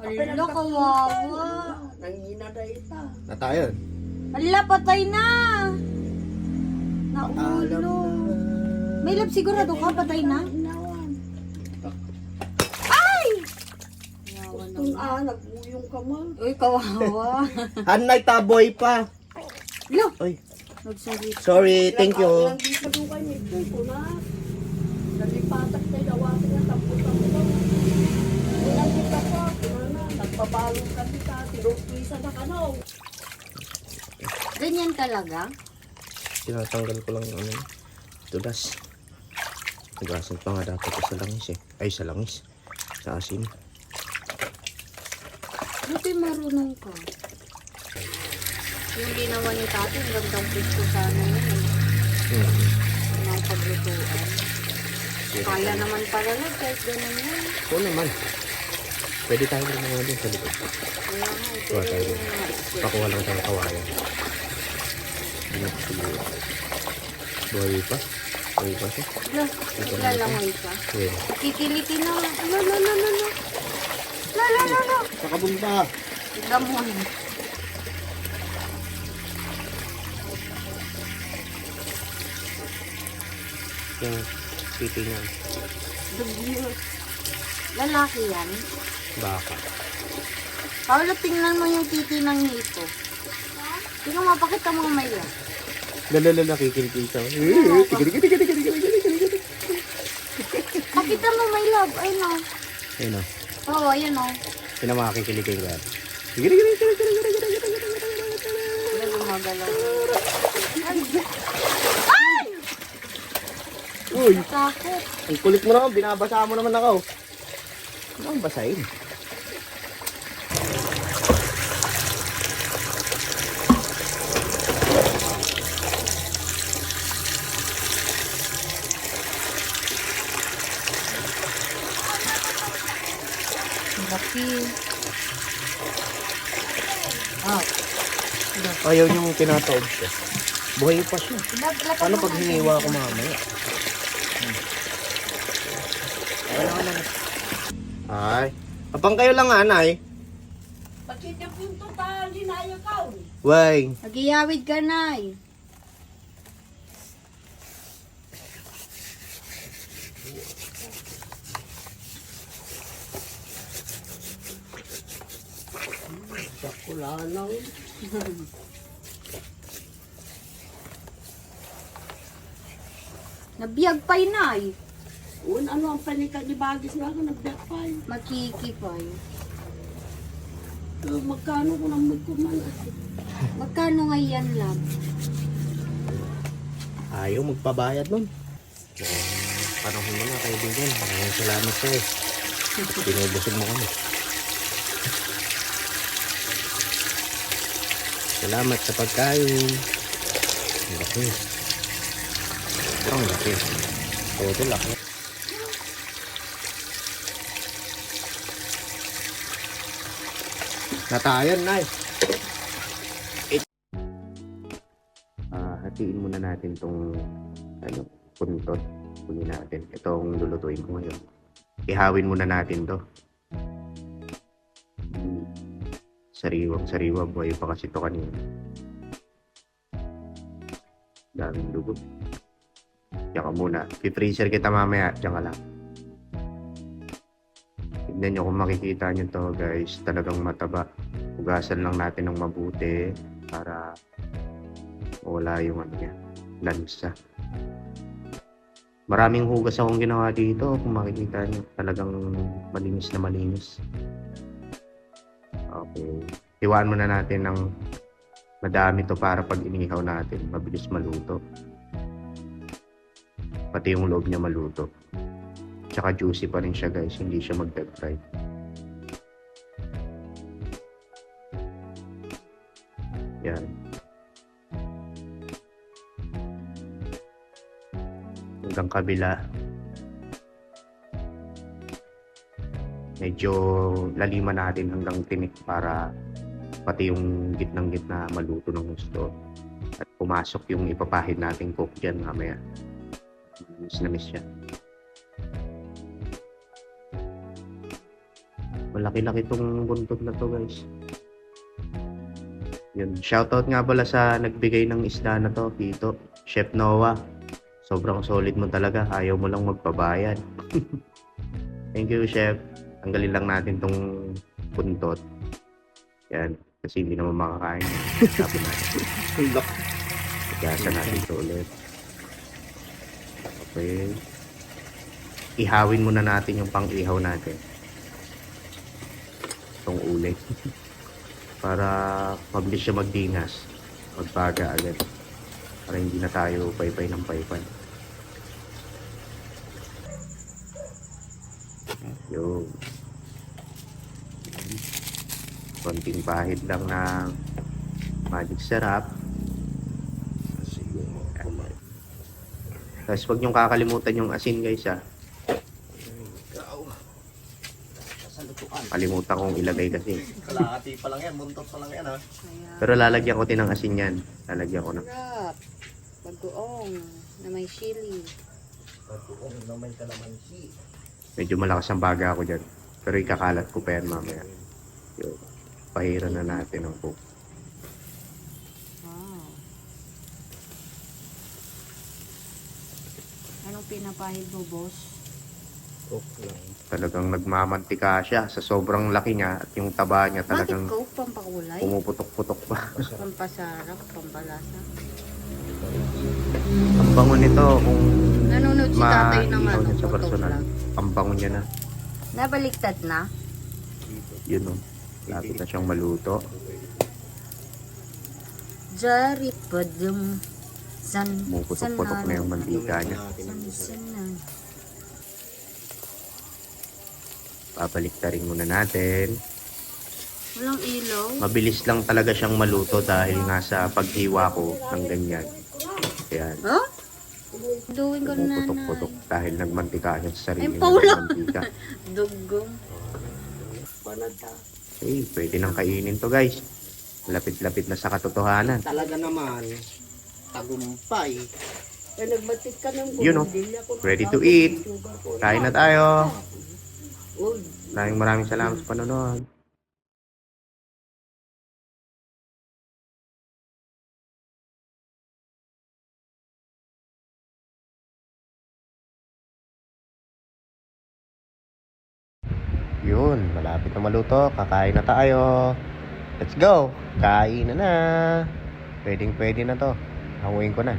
Hala, kawawa. Nangina na ita. Natayon. Hala, patay na. Naulo. May lab sigurado ka, patay na? Ay! Kawawa Kung naman. nag-uyong ka man. Uy, kawawa. Hanay taboy pa. Lo, Oy, nagsalit. sorry, thank you. Ilang di pa doon kayo nito ko na. Nalipatak tayo awasin na tapos-tapos. Ilang di pa po. Nagpabalong ka kita. Tinutwisa na ka no. Ganyan talaga? Tinatanggal ko lang yung ano, tulas. Nagasan pa nga dapat sa langis eh. Ay, sa langis. Sa asin. Buti marunong ka. Yung ginawa ni tatay, gandang pwesto sana yun. Ang paglutuan. Kaya naman pala na, kahit ganun yan. Oo naman. Pwede tayo rin mga din sa likod. Kaya nga, Kuha tayo pero din. Pakuha lang tayo kawayan. Hindi na siguro. Buhay pa. Buhay pa siya. lalangoy ka. Pwede. Kikilitin na. La. Sakabunta. Gamon. Yung titi niya. Lalaki yan. Baka. Paolo, tingnan mo yung titi ng hito. Tingnan mo, pakita mo may yan. Lalala nakikiligil siya. Pakita mo may love. Ayun o. Ayun o. Oo, ayun o. Sino makikiligil ka? Wala gumagalaw. Uy! Takot. Ang kulit mo naman, binabasa mo naman ako. Ano ang basahin? Laki. Ah. Ayaw niyong tinataob siya. Buhay pa siya. Paano pag hiniwa ko mamaya? Ay. Apang kayo lang anay. Pagkita pinto tayo, dinayo ka. Way. Nagiyawid ka na eh. Wala nang. Nabiyag pa'y na eh. Ano ang panika ni Bagis nga ako nagdakpay. Makikipay. Magkano ko nang magkuman. Magkano nga yan lang? Ayaw magpabayad nun. Panahon mo na kaibigan. Maraming salamat sa'yo. Binubusog mo kami. Salamat sa pagkain. Ang laki. Ang laki. Todo laki. Natayan na eh. Hatiin muna natin tong puntot. Kunin natin. Itong lulutuin ko ngayon. Ihawin muna natin to. Sariwang-sariwa. Buhay pa kasi ito kanina. Daming dugo. Diyan ka muna. I-freezer kita mamaya. Diyan ka lang. Tignan nyo kung makikita nyo to guys. Talagang mataba. Hugasan lang natin ng mabuti para wala yung lansa. Maraming hugas akong ginawa dito. Kung makikita nyo, talagang malinis na malinis. Okay. Hiwaan muna natin ng madami to para pag inihaw natin, mabilis maluto. Pati yung loob niya maluto. Tsaka juicy pa rin siya guys, hindi siya mag-deep fry. Yan. Hanggang kabila. Medyo laliman natin hanggang tinik para pati yung gitnang-gitna maluto ng gusto. At pumasok yung ipapahid nating cook dyan mamaya. Miss na miss siya. Malaki-laki tong buntot na to guys. Yun. Shoutout nga pala sa nagbigay ng isda na to, Tito. Chef Noah. Sobrang solid mo talaga. Ayaw mo lang magpabayad. Thank you, Chef. Tanggalin lang natin tong buntot. Yan. Kasi hindi naman makakain. Tapos natin. Gasa natin ito ulit. Okay. Ihawin muna natin yung pang-ihaw natin. Itong ulit. Para mabilis siya magdinas. Magbaga agad. Para hindi na tayo paypay ng paypay. Yung konting pahid lang ng magic syrup. Tapos huwag niyong kakalimutan yung asin guys ha. Kalimutan kong ilagay kasi. Kalahati pa lang yan, buntot pa lang yan ha. Kaya, Pero lalagyan ko din ng asin yan. Lalagyan ko na. sarap. Bagoong na may chili. Pagkuong na may kalamansi. Medyo malakas ang baga ako dyan. Pero ikakalat ko pa yan mamaya. Yun. Pahira na natin ang cook. Wow. Anong pinapahid mo, boss? Cook lang. Talagang nagmamantika siya sa sobrang laki niya at yung taba niya Bakit talagang coke? Pampakulay? pumuputok-putok pa. Pampasarap? Pampalasa? Ang bango nito kung Nanonood si tatay ng maihaw ano, niya sa personal. vlog. Ang bango niya na. Nabaliktad na? Yun o. Lapit na siyang maluto. Jari padum. San, Pumuputok-putok na yung mantika niya. san. Pabaliktarin muna natin. Walang ilaw? Mabilis lang talaga siyang maluto dahil nga sa paghiwa ko ng ganyan. Ayan. Huh? Duwin ko na Pumuputok-putok dahil nagmantika siya sa sarili Ay, ng Paula! mantika. Dugong. Okay, pwede nang kainin to guys. Lapit-lapit na sa katotohanan. Talaga naman, tagumpay. Eh, nagbatik ka ng Yun, oh. hindi ako Ready to eat. Kain na tayo. Uy, Maraming salamat sa panonood. Yun, malapit na maluto. Kakain na tayo. Let's go. Kain na na. Pwedeng pwede na to. Hanguin ko na.